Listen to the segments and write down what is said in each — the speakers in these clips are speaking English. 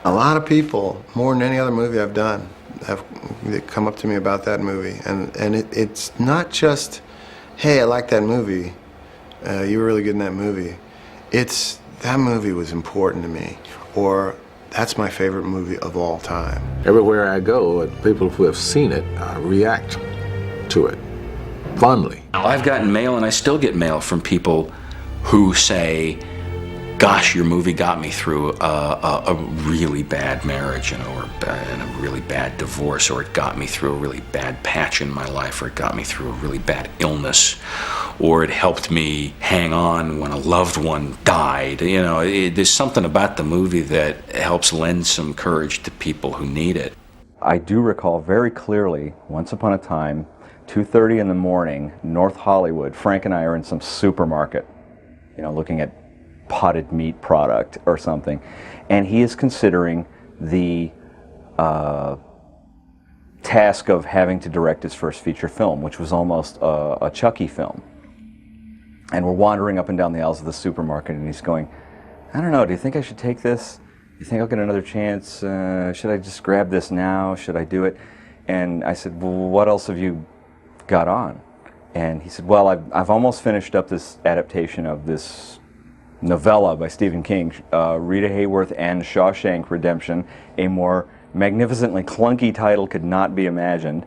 A lot of people, more than any other movie I've done, have come up to me about that movie. And it's not just, hey, I like that movie, you were really good in that movie. It's, that movie was important to me, or that's my favorite movie of all time. Everywhere I go, people who have seen it react to it fondly. I've gotten mail, and I still get mail from people who say, gosh, your movie got me through a really bad marriage, or and a really bad divorce, or it got me through a really bad patch in my life, or it got me through a really bad illness, or it helped me hang on when a loved one died. There's something about the movie that helps lend some courage to people who need it. I do recall very clearly, once upon a time, 2:30 in the morning, North Hollywood, Frank and I are in some supermarket, looking at potted meat product or something, and he is considering the task of having to direct his first feature film, which was almost a Chucky film. And we're wandering up and down the aisles of the supermarket, and he's going, I don't know, do you think I should take this? Do you think I'll get another chance? Should I just grab this now? Should I do it? And I said, well, what else have you got on? And he said, well, I've almost finished up this adaptation of this novella by Stephen King, Rita Hayworth and Shawshank Redemption. A more magnificently clunky title could not be imagined.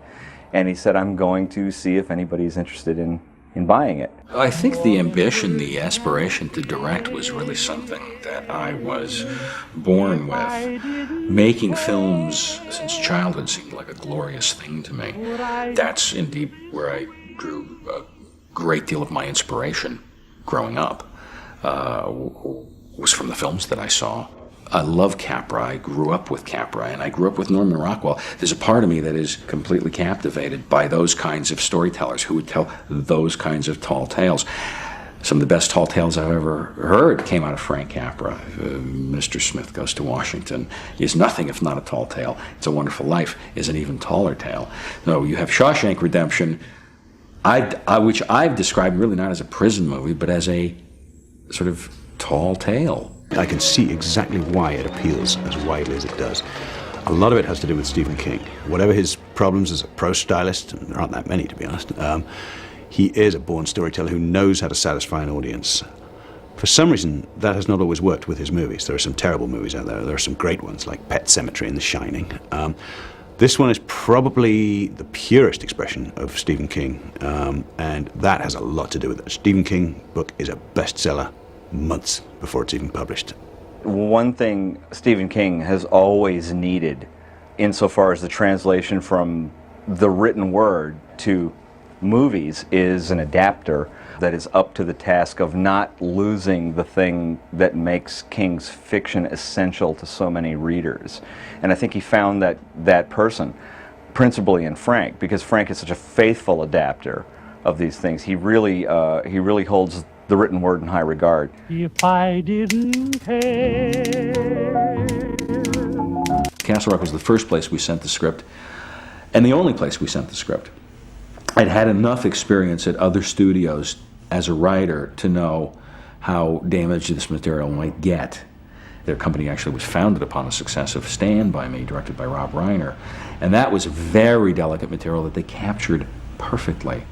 And he said, I'm going to see if anybody's interested in buying it. I think the ambition, the aspiration to direct was really something that I was born with. Making films since childhood seemed like a glorious thing to me. That's indeed where I drew a great deal of my inspiration growing up. Was from the films that I saw. I love Capra. I grew up with Capra, and I grew up with Norman Rockwell. There's a part of me that is completely captivated by those kinds of storytellers who would tell those kinds of tall tales. Some of the best tall tales I've ever heard came out of Frank Capra. Mr. Smith Goes to Washington is nothing if not a tall tale. It's a Wonderful Life is an even taller tale. So you have Shawshank Redemption, which I've described really not as a prison movie, but as a sort of tall tale. I can see exactly why it appeals as widely as it does. A lot of it has to do with Stephen King. Whatever his problems as a prose stylist, and there aren't that many to be honest, he is a born storyteller who knows how to satisfy an audience. For some reason, that has not always worked with his movies. There are some terrible movies out there. There are some great ones like Pet Sematary and The Shining. This one is probably the purest expression of Stephen King, and that has a lot to do with it. A Stephen King book is a bestseller months before it's even published. One thing Stephen King has always needed, insofar as the translation from the written word to movies, is an adapter that is up to the task of not losing the thing that makes King's fiction essential to so many readers. And I think he found that person, principally in Frank, because Frank is such a faithful adapter of these things. He really holds the written word in high regard. If I didn't care. Castle Rock was the first place we sent the script, and the only place we sent the script. I'd had enough experience at other studios as a writer to know how damaged this material might get. Their company actually was founded upon the success of Stand By Me, directed by Rob Reiner, and that was very delicate material that they captured perfectly.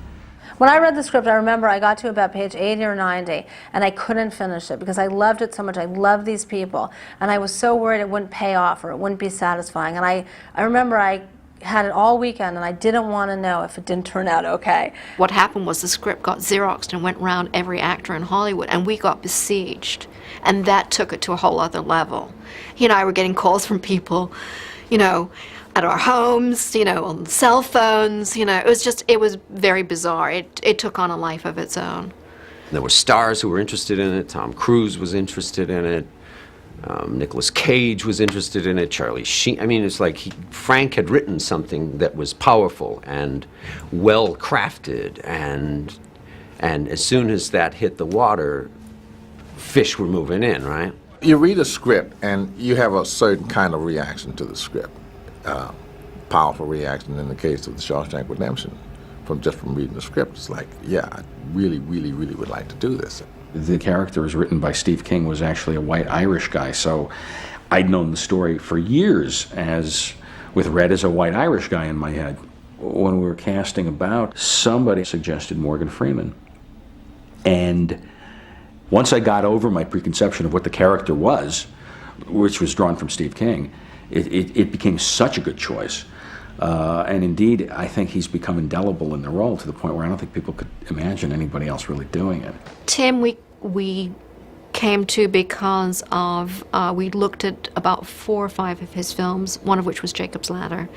When I read the script, I remember I got to about page 80 or 90, and I couldn't finish it because I loved it so much. I loved these people, and I was so worried it wouldn't pay off or it wouldn't be satisfying. And I remember I had it all weekend, and I didn't want to know if it didn't turn out okay. What happened was the script got Xeroxed and went around every actor in Hollywood, and we got besieged, and that took it to a whole other level. He and I were getting calls from people, at our homes, on cell phones, it was very bizarre. It took on a life of its own. There were stars who were interested in it. Tom Cruise was interested in it. Nicolas Cage was interested in it. Charlie Sheen. I mean, it's like Frank had written something that was powerful and well crafted, and as soon as that hit the water, fish were moving in, right? You read a script and you have a certain kind of reaction to the script. Powerful reaction in the case of the Shawshank Redemption. From reading the script, it's like, yeah, I really, really, really would like to do this. The character was written by Steve King, was actually a white Irish guy, so I'd known the story for years as with Red as a white Irish guy in my head. When we were casting about, somebody suggested Morgan Freeman. And once I got over my preconception of what the character was, which was drawn from Steve King, it became such a good choice. And indeed, I think he's become indelible in the role to the point where I don't think people could imagine anybody else really doing it. Tim, we came to because of, we looked at about 4 or 5 of his films, one of which was Jacob's Ladder,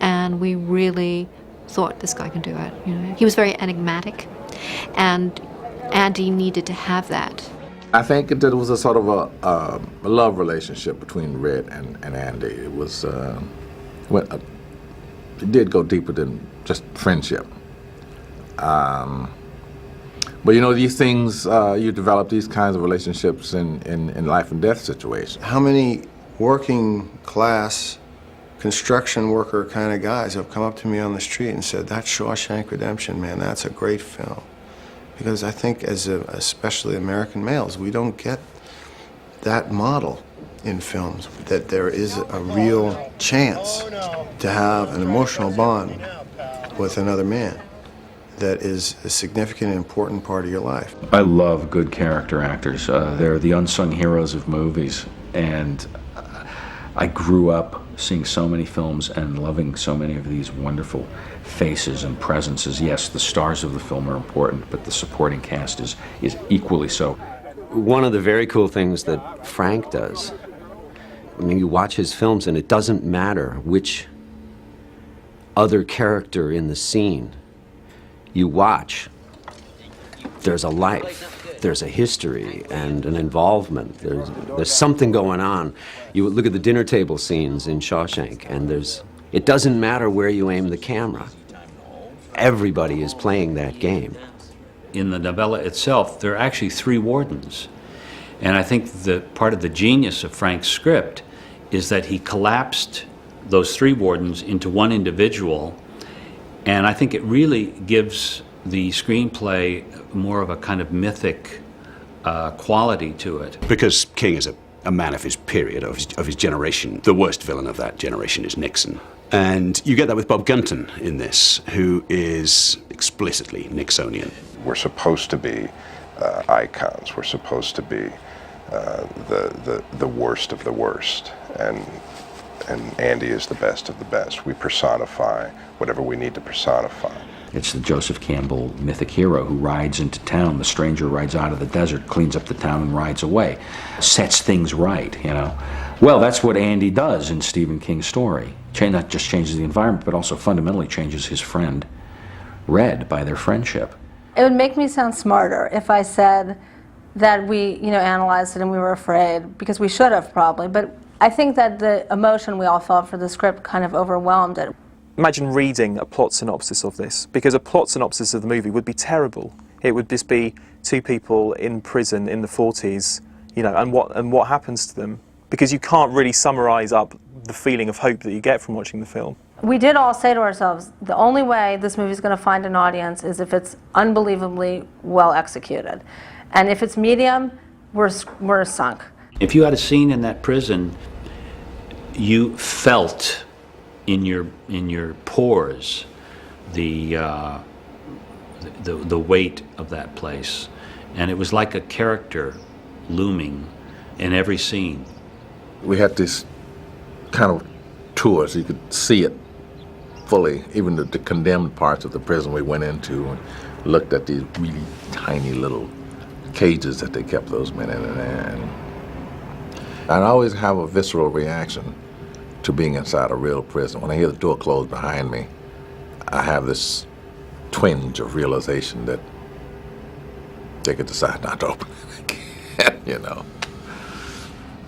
and we really thought this guy can do it. You know, he was very enigmatic, and Andy needed to have that. I think that it was a sort of a love relationship between Red and Andy. It was, it did go deeper than just friendship. But you know, these things, you develop these kinds of relationships in life and death situations. How many working class construction worker kind of guys have come up to me on the street and said, "That Shawshank Redemption, man, that's a great film." Because I think especially American males, we don't get that model in films, that there is a real chance to have an emotional bond with another man that is a significant and important part of your life. I love good character actors. They're the unsung heroes of movies. And I grew up seeing so many films and loving so many of these wonderful faces and presences. Yes, the stars of the film are important, but the supporting cast is equally so. One of the very cool things that Frank does, I mean, you watch his films and it doesn't matter which other character in the scene you watch, there's a life, there's a history and an involvement, there's something going on. You look at the dinner table scenes in Shawshank and it doesn't matter where you aim the camera. Everybody is playing that game. In the novella itself, there are actually 3 wardens. And I think that part of the genius of Frank's script is that he collapsed those 3 wardens into one individual. And I think it really gives the screenplay more of a kind of mythic quality to it. Because King is a man of his period, of his generation. The worst villain of that generation is Nixon. And you get that with Bob Gunton in this, who is explicitly Nixonian. We're supposed to be icons. We're supposed to be the worst of the worst. And Andy is the best of the best. We personify whatever we need to personify. It's the Joseph Campbell mythic hero who rides into town. The stranger rides out of the desert, cleans up the town and rides away. Sets things right, you know. Well, that's what Andy does in Stephen King's story. Not just changes the environment, but also fundamentally changes his friend, Red, by their friendship. It would make me sound smarter if I said that we, analyzed it and we were afraid, because we should have probably, but I think that the emotion we all felt for the script kind of overwhelmed it. Imagine reading a plot synopsis of this, because a plot synopsis of the movie would be terrible. It would just be 2 people in prison in the 40s, and what happens to them, because you can't really summarize up the feeling of hope that you get from watching the film. We did all say to ourselves, the only way this movie is going to find an audience is if it's unbelievably well executed. And if it's medium, we're sunk. If you had a scene in that prison, you felt in your pores the weight of that place, and it was like a character looming in every scene. We had this kind of tour so you could see it fully, even the condemned parts of the prison we went into and looked at these really tiny little cages that they kept those men in. And I always have a visceral reaction to being inside a real prison. When I hear the door close behind me, I have this twinge of realization that they could decide not to open it again,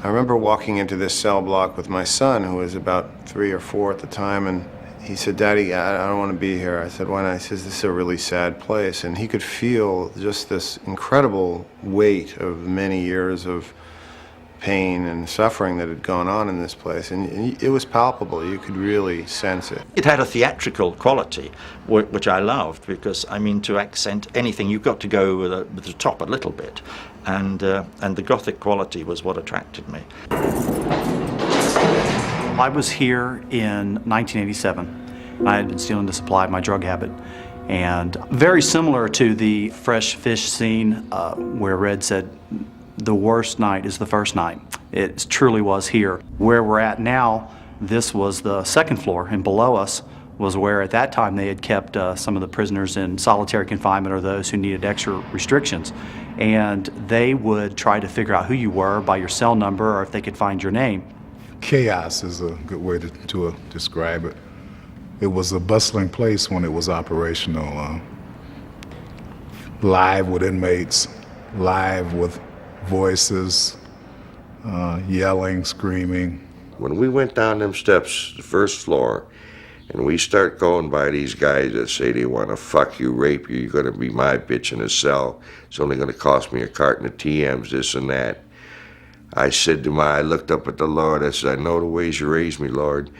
I remember walking into this cell block with my son, who was about 3 or 4 at the time, and he said, "Daddy, I don't want to be here." I said, "Why not?" He says, "This is a really sad place." And he could feel just this incredible weight of many years of pain and suffering that had gone on in this place, and it was palpable. You could really sense it. It had a theatrical quality, which I loved, because, to accent anything, you've got to go with the top a little bit, and the Gothic quality was what attracted me. I was here in 1987. I had been stealing to supply my drug habit. And very similar to the fresh fish scene where Red said, the worst night is the first night. It truly was here. Where we're at now, this was the second floor, and below us was where at that time they had kept some of the prisoners in solitary confinement or those who needed extra restrictions. And they would try to figure out who you were by your cell number or if they could find your name. Chaos is a good way to describe it. It was a bustling place when it was operational. Live with inmates, live with voices, yelling, screaming. When we went down them steps, the first floor, and we start going by these guys that say they want to fuck you, rape you, you're going to be my bitch in a cell, it's only going to cost me a carton of TMs, this and that. I looked up at the Lord, I said, I know the ways you raised me, Lord,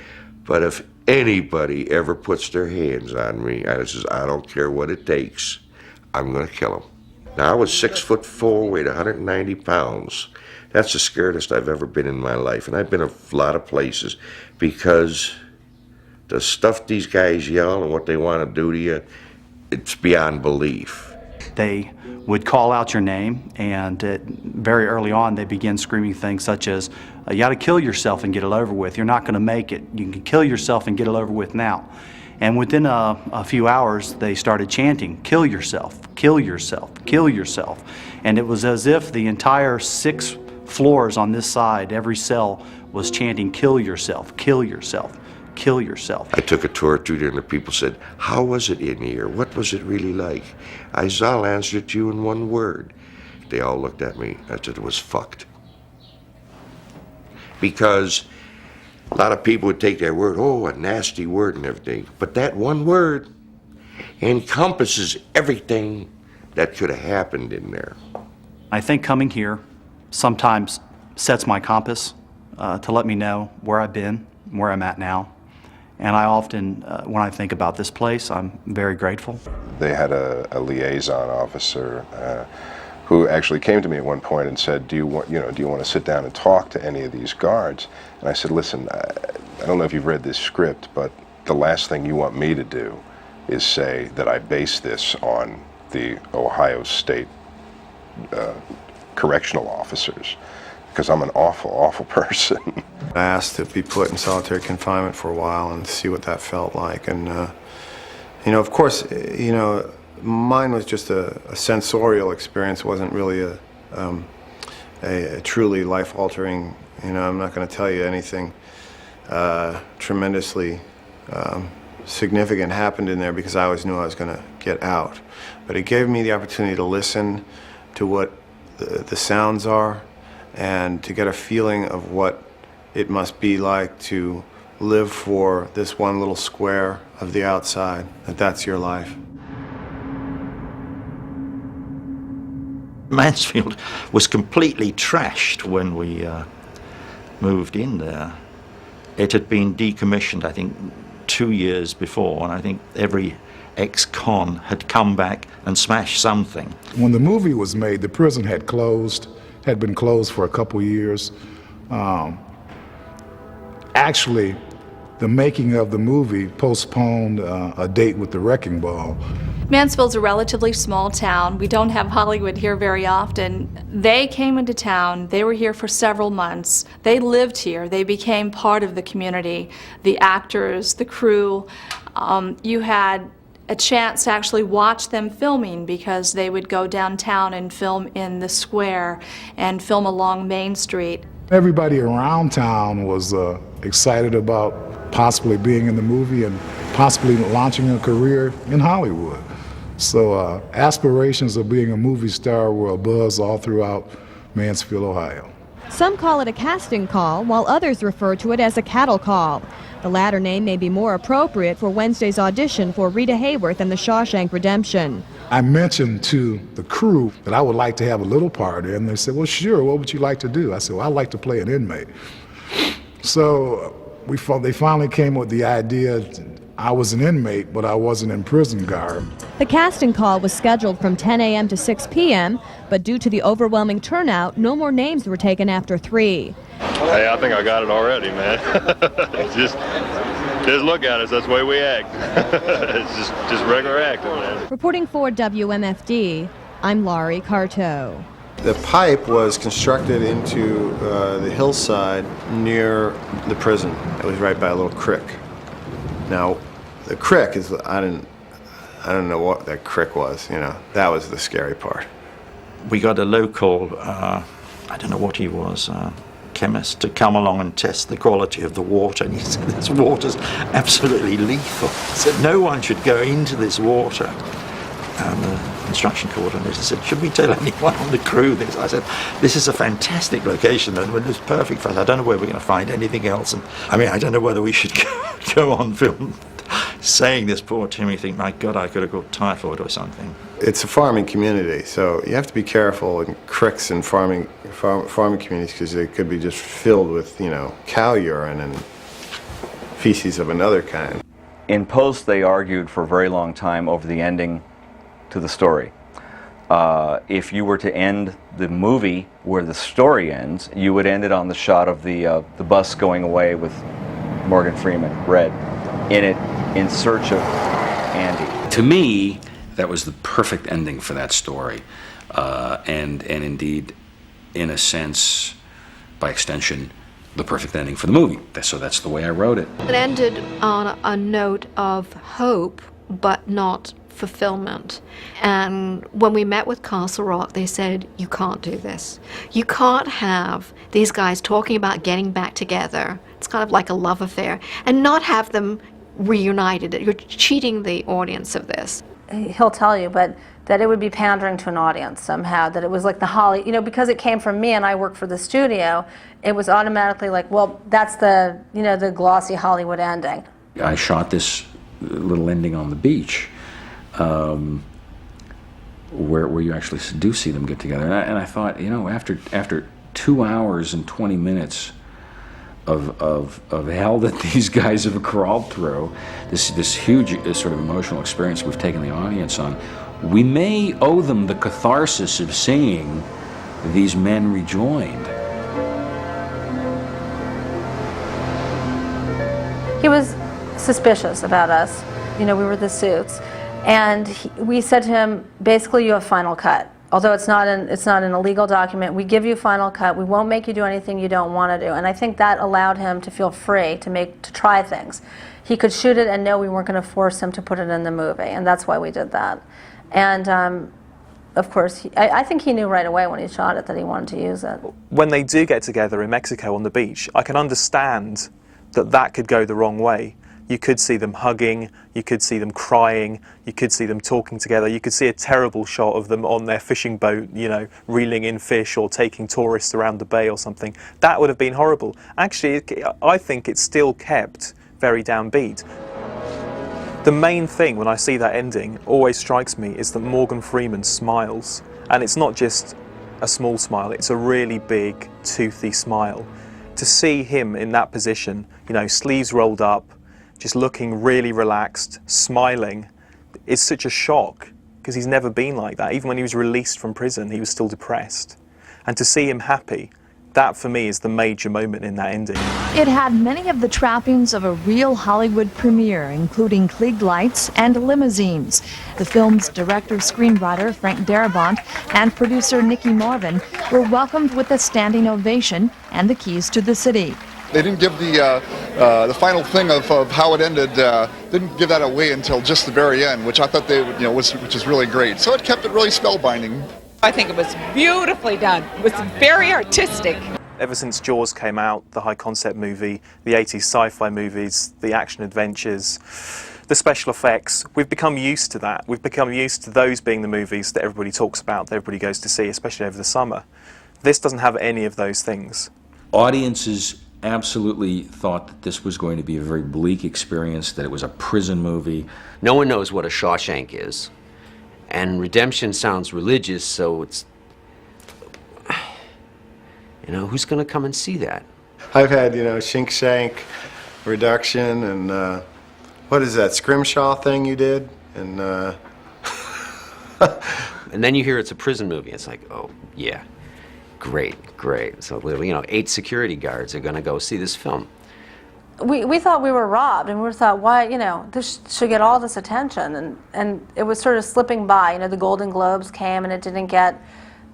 but if anybody ever puts their hands on me, I says, I don't care what it takes, I'm going to kill them. Now, I was 6'4", weighed 190 pounds. That's the scaredest I've ever been in my life, and I've been a lot of places because the stuff these guys yell and what they want to do to you, it's beyond belief. They would call out your name, and very early on they began screaming things such as, you got to kill yourself and get it over with. You're not going to make it. You can kill yourself and get it over with now. And within a few hours, they started chanting, kill yourself, kill yourself, kill yourself. And it was as if the entire 6 floors on this side, every cell was chanting, kill yourself, kill yourself, kill yourself. I took a tour through there and the people said, how was it in here? What was it really like? I said, I'll answer it to you in one word. They all looked at me. I said, it was fucked. Because a lot of people would take that word, oh, a nasty word and everything. But that one word encompasses everything that could have happened in there. I think coming here sometimes sets my compass to let me know where I've been, where I'm at now. And I often, when I think about this place, I'm very grateful. They had a liaison officer who actually came to me at one point and said, do you want to sit down and talk to any of these guards? And I said, listen, I don't know if you've read this script, but the last thing you want me to do is say that I base this on the Ohio State correctional officers, because I'm an awful, awful person. I asked to be put in solitary confinement for a while and see what that felt like. And, of course, mine was just a sensorial experience. It wasn't really a truly life-altering, I'm not going to tell you anything tremendously significant happened in there because I always knew I was going to get out. But it gave me the opportunity to listen to what the sounds are and to get a feeling of what it must be like to live for this one little square of the outside, that's your life. Mansfield was completely trashed when we moved in there. It had been decommissioned, I think, 2 years before, and I think every ex-con had come back and smashed something. When the movie was made, the prison had been closed for a couple years. Actually, the making of the movie postponed a date with the Wrecking Ball. Mansfield's a relatively small town. We don't have Hollywood here very often. They came into town. They were here for several months. They lived here. They became part of the community. The actors, the crew. You had a chance to actually watch them filming because they would go downtown and film in the square and film along Main Street. Everybody around town was excited about possibly being in the movie and possibly launching a career in Hollywood. So aspirations of being a movie star were abuzz all throughout Mansfield, Ohio. Some call it a casting call, while others refer to it as a cattle call. The latter name may be more appropriate for Wednesday's audition for Rita Hayworth and the Shawshank Redemption. I mentioned to the crew that I would like to have a little part in, and they said, well, sure, what would you like to do? I said, well, I'd like to play an inmate. So they finally came with the idea. I was an inmate, but I wasn't in prison garb. The casting call was scheduled from 10 a.m. to 6 p.m., but due to the overwhelming turnout, no more names were taken after 3. Hey, I think I got it already, man. just look at us. That's the way we act. It's just regular acting, man. Reporting for WMFD, I'm Laurie Carto. The pipe was constructed into the hillside near the prison. It was right by a little creek. Now, the creek is, I don't know what that creek was, you know. That was the scary part. We got a local, I don't know what he was, chemist, to come along and test the quality of the water. And he said, this water's absolutely lethal. He said, no one should go into this water. And the construction coordinator said, should we tell anyone on the crew this? I said, this is a fantastic location and it's perfect for us. I don't know where we're going to find anything else. And I mean, I don't know whether we should go on film saying this. Poor Timmy think, my God, I could have got typhoid or something. It's a farming community, so you have to be careful in creeks and farming communities because they could be just filled with, you know, cow urine and feces of another kind. In post, they argued for a very long time over the ending to the story. If you were to end the movie where the story ends, you would end it on the shot of the bus going away with Morgan Freeman, Red, in it in search of Andy. To me, that was the perfect ending for that story, and indeed, in a sense, by extension, the perfect ending for the movie. So that's the way I wrote it. It ended on a note of hope, but not fulfillment. And when we met with Castle Rock, they said, you can't do this. You can't have these guys talking about getting back together. It's kind of like a love affair, and not have them reunited. You're cheating the audience of this. He'll tell you, but that it would be pandering to an audience somehow, that it was like the Holly, you know, because it came from me and I worked for the studio, it was automatically like, well, that's the, you know, the glossy Hollywood ending. I shot this little ending on the beach, where you actually do see them get together, and I thought, you know, after 2 hours and 20 minutes of hell that these guys have crawled through, this huge sort of emotional experience we've taken the audience on, we may owe them the catharsis of seeing these men rejoined. He was suspicious about us. You know, we were the suits. And we said to him, basically, you have final cut. Although it's not an illegal document, we give you final cut. We won't make you do anything you don't want to do. And I think that allowed him to feel free to try things. He could shoot it and know we weren't going to force him to put it in the movie, and that's why we did that. And of course, I think he knew right away when he shot it that he wanted to use it. When they do get together in Mexico on the beach, I can understand that could go the wrong way. You could see them hugging, you could see them crying, you could see them talking together, you could see a terrible shot of them on their fishing boat, you know, reeling in fish or taking tourists around the bay or something. That would have been horrible. Actually, I think it's still kept very downbeat. The main thing when I see that ending always strikes me is that Morgan Freeman smiles. And it's not just a small smile, it's a really big, toothy smile. To see him in that position, you know, sleeves rolled up, just looking really relaxed, smiling, is such a shock because he's never been like that. Even when he was released from prison, he was still depressed. And to see him happy, that for me is the major moment in that ending. It had many of the trappings of a real Hollywood premiere, including Klieg lights and limousines. The film's director-screenwriter, Frank Darabont, and producer Nicky Marvin were welcomed with a standing ovation and the keys to the city. They didn't give the final thing of how it ended, didn't give that away until just the very end, which I thought they would, you know, which is really great. So it kept it really spellbinding. I think it was beautifully done. It was very artistic. Ever since Jaws came out, the high concept movie, the 80s sci-fi movies, the action adventures, the special effects, we've become used to that. We've become used to those being the movies that everybody talks about, that everybody goes to see, especially over the summer. This doesn't have any of those things. Audiences absolutely thought that this was going to be a very bleak experience, that it was a prison movie. No one knows what a Shawshank is. And redemption sounds religious, so it's, you know, who's going to come and see that? I've had, you know, Shawshank reduction and what is that scrimshaw thing you did? And and then you hear it's a prison movie. It's like, oh, yeah, great, great. So, 8 security guards are going to go see this film. We thought we were robbed, and we thought, why, this should get all this attention, and it was sort of slipping by. The Golden Globes came, and it didn't get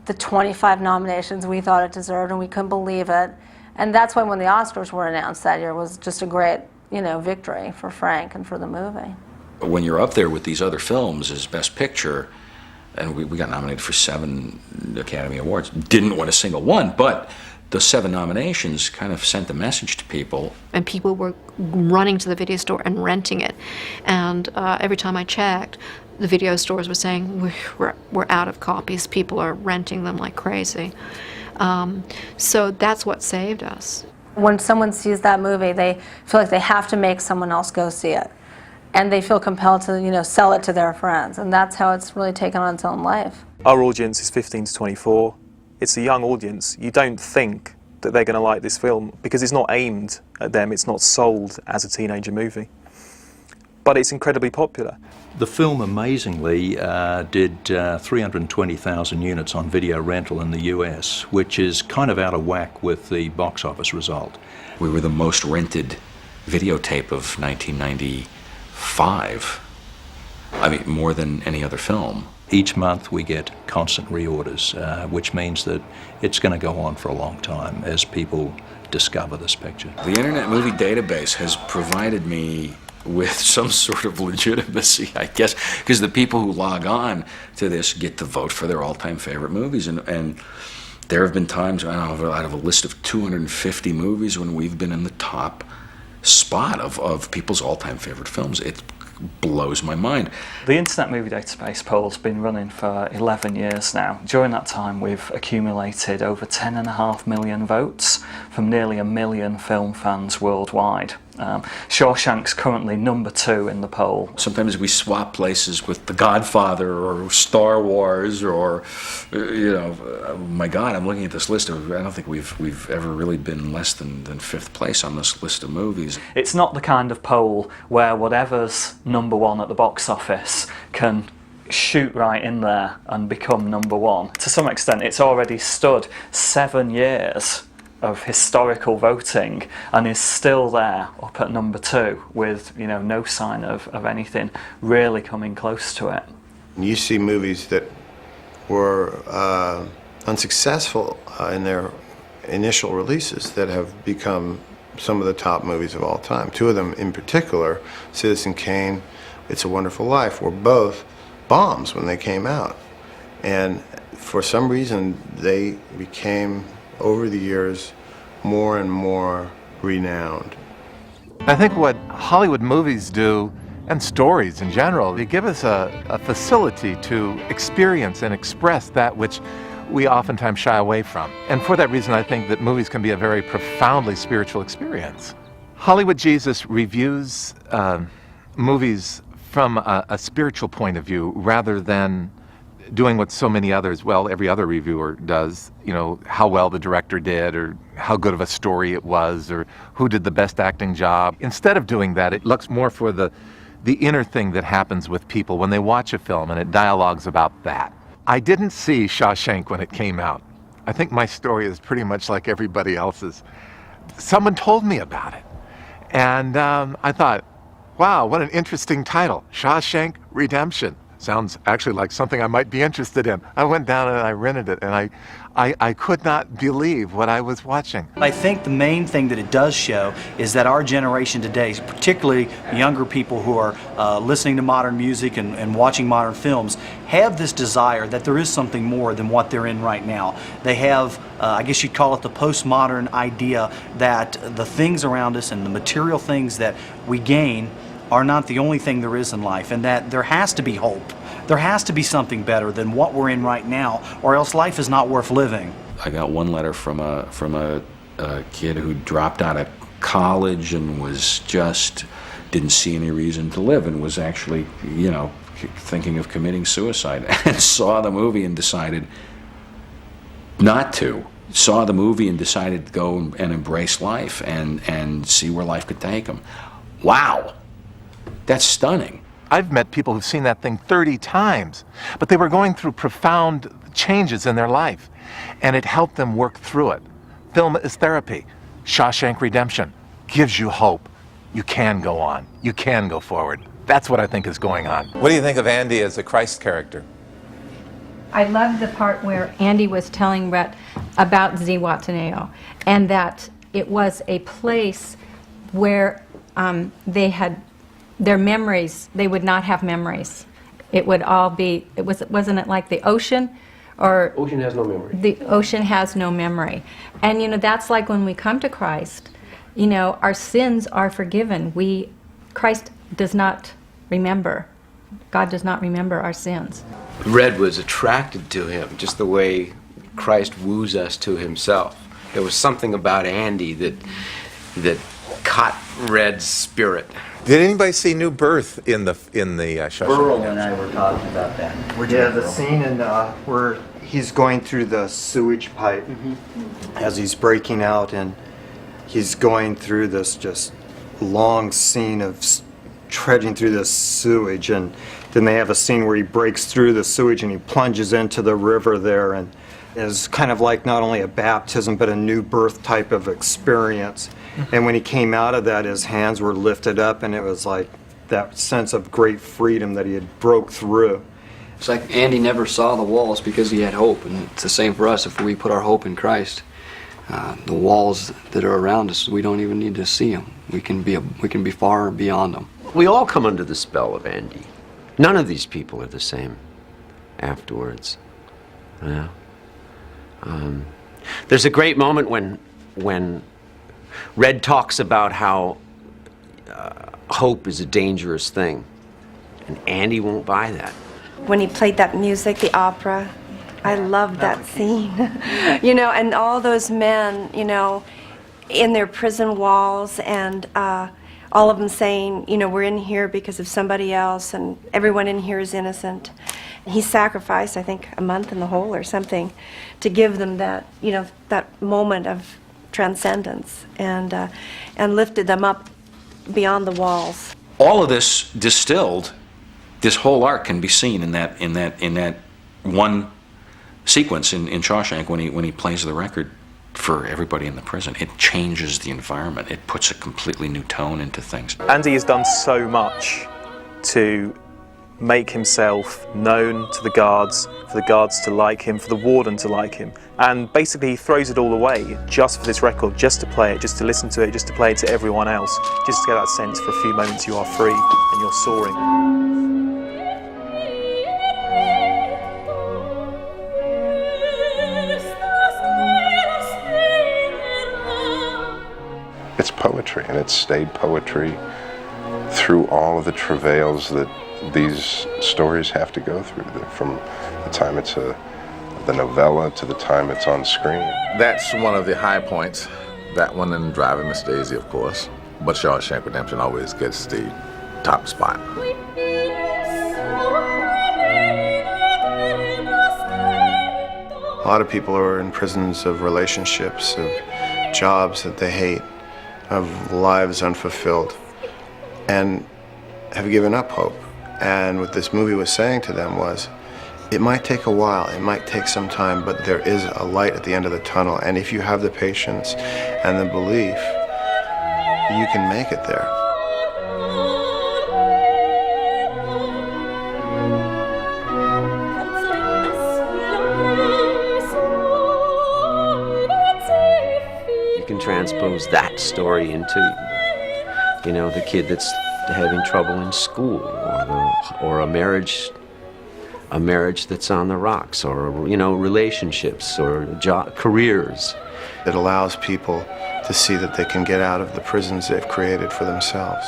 the 25 nominations we thought it deserved, and we couldn't believe it. And that's why when the Oscars were announced that year, it was just a great, victory for Frank and for the movie. When you're up there with these other films as Best Picture, and we got nominated for 7 Academy Awards, didn't win a single one, but the 7 nominations kind of sent the message to people. And people were running to the video store and renting it. And every time I checked, the video stores were saying, we're out of copies. People are renting them like crazy. So that's what saved us. When someone sees that movie, they feel like they have to make someone else go see it. And they feel compelled to, sell it to their friends. And that's how it's really taken on its own life. Our audience is 15 to 24. It's a young audience. You don't think that they're going to like this film because it's not aimed at them. It's not sold as a teenager movie. But it's incredibly popular. The film amazingly did 320,000 units on video rental in the US, which is kind of out of whack with the box office result. We were the most rented videotape of 1995. I mean, more than any other film. Each month we get constant reorders, which means that it's going to go on for a long time as people discover this picture. The Internet Movie Database has provided me with some sort of legitimacy, I guess, because the people who log on to this get to vote for their all-time favorite movies, and there have been times, I don't know, out of a list of 250 movies when we've been in the top spot of people's all-time favorite films. It blows my mind. The Internet Movie Database poll's been running for 11 years now. During that time, we've accumulated over 10.5 million votes from nearly 1 million film fans worldwide. Shawshank's currently number 2 in the poll. Sometimes we swap places with The Godfather or Star Wars or, oh my God, I'm looking at this list of, I don't think we've ever really been less than 5th place on this list of movies. It's not the kind of poll where whatever's number 1 at the box office can shoot right in there and become number 1. To some extent, it's already stood 7 years of historical voting and is still there up at number 2 with no sign of anything really coming close to it. You see movies that were unsuccessful in their initial releases that have become some of the top movies of all time. 2 of them in particular, Citizen Kane, It's a Wonderful Life, were both bombs when they came out. And for some reason they became, over the years, more and more renowned. I think what Hollywood movies do, and stories in general, they give us a facility to experience and express that which we oftentimes shy away from. And for that reason, I think that movies can be a very profoundly spiritual experience. Hollywood Jesus reviews movies from a spiritual point of view rather than doing what so many others, well, every other reviewer does, how well the director did or how good of a story it was or who did the best acting job. Instead of doing that, it looks more for the inner thing that happens with people when they watch a film, and it dialogues about that. I didn't see Shawshank when it came out. I think my story is pretty much like everybody else's. Someone told me about it, and I thought, wow, what an interesting title, Shawshank Redemption. Sounds actually like something I might be interested in. I went down and I rented it, and I could not believe what I was watching. I think the main thing that it does show is that our generation today, particularly younger people who are listening to modern music and watching modern films, have this desire that there is something more than what they're in right now. They have, I guess you'd call it the postmodern idea that the things around us and the material things that we gain are not the only thing there is in life, and that there has to be hope. There has to be something better than what we're in right now, or else life is not worth living. I got one letter from a kid who dropped out of college and was just didn't see any reason to live and was actually, thinking of committing suicide, and saw the movie and decided not to. Saw the movie and decided to go and embrace life and see where life could take him. Wow. That's stunning. I've met people who've seen that thing 30 times, but they were going through profound changes in their life. and it helped them work through it. Film is therapy. Shawshank Redemption gives you hope. You can go on. You can go forward. That's what I think is going on. What do you think of Andy as a Christ character? I love the part where Andy was telling Rhett about Zihuatanejo, and that it was a place where they had their memories, they would not have memories. It would all be, wasn't it like the ocean? Or Ocean has no memory. The ocean has no memory. And, you know, that's like when we come to Christ, you know, our sins are forgiven. Christ does not remember. God does not remember our sins. Red was attracted to him, just the way Christ woos us to himself. There was something about Andy that caught Red's spirit. Did anybody see New Birth in the Shawshank? Burl and I were talking about that. Yeah, the scene in where he's going through the sewage pipe as he's breaking out, and he's going through this just long scene of trudging through the sewage, and then they have a scene where he breaks through the sewage and he plunges into the river there, and is kind of like not only a baptism but a new birth type of experience. And when he came out of that, his hands were lifted up, and it was like that sense of great freedom that he had broke through. It's like Andy never saw the walls because he had hope, and it's the same for us if we put our hope in Christ. The walls that are around us, we don't even need to see them. We can be far beyond them. We all come under the spell of Andy. None of these people are the same afterwards. Yeah. There's a great moment when Red talks about how hope is a dangerous thing, and Andy won't buy that. When he played that music, the opera, I loved that scene. You know, and all those men, you know, in their prison walls, and all of them saying, you know, we're in here because of somebody else, and everyone in here is innocent. He sacrificed, I think, a month in the hole or something to give them that, you know, that moment of transcendence, and lifted them up beyond the walls. All of this distilled, this whole arc can be seen in that one sequence in Shawshank when he plays the record for everybody in the prison. It changes the environment. It puts a completely new tone into things. Andy has done so much to make himself known to the guards, for the guards to like him, for the warden to like him, and basically he throws it all away just for this record, just to play it, just to listen to it, just to play it to everyone else, just to get that sense for a few moments you are free and you're soaring. It's poetry, and it's stayed poetry through all of the travails that these stories have to go through, from the time it's the novella to the time it's on screen. That's one of the high points. That one and Driving Miss Daisy, of course. But Shawshank Redemption always gets the top spot. A lot of people are in prisons of relationships, of jobs that they hate, of lives unfulfilled, and have given up hope. And what this movie was saying to them was, it might take a while, it might take some time, but there is a light at the end of the tunnel, and if you have the patience and the belief, you can make it there. You can transpose that story into, you know, the kid that's having trouble in school, or a marriage that's on the rocks, or, you know, relationships, or careers. It allows people to see that they can get out of the prisons they've created for themselves.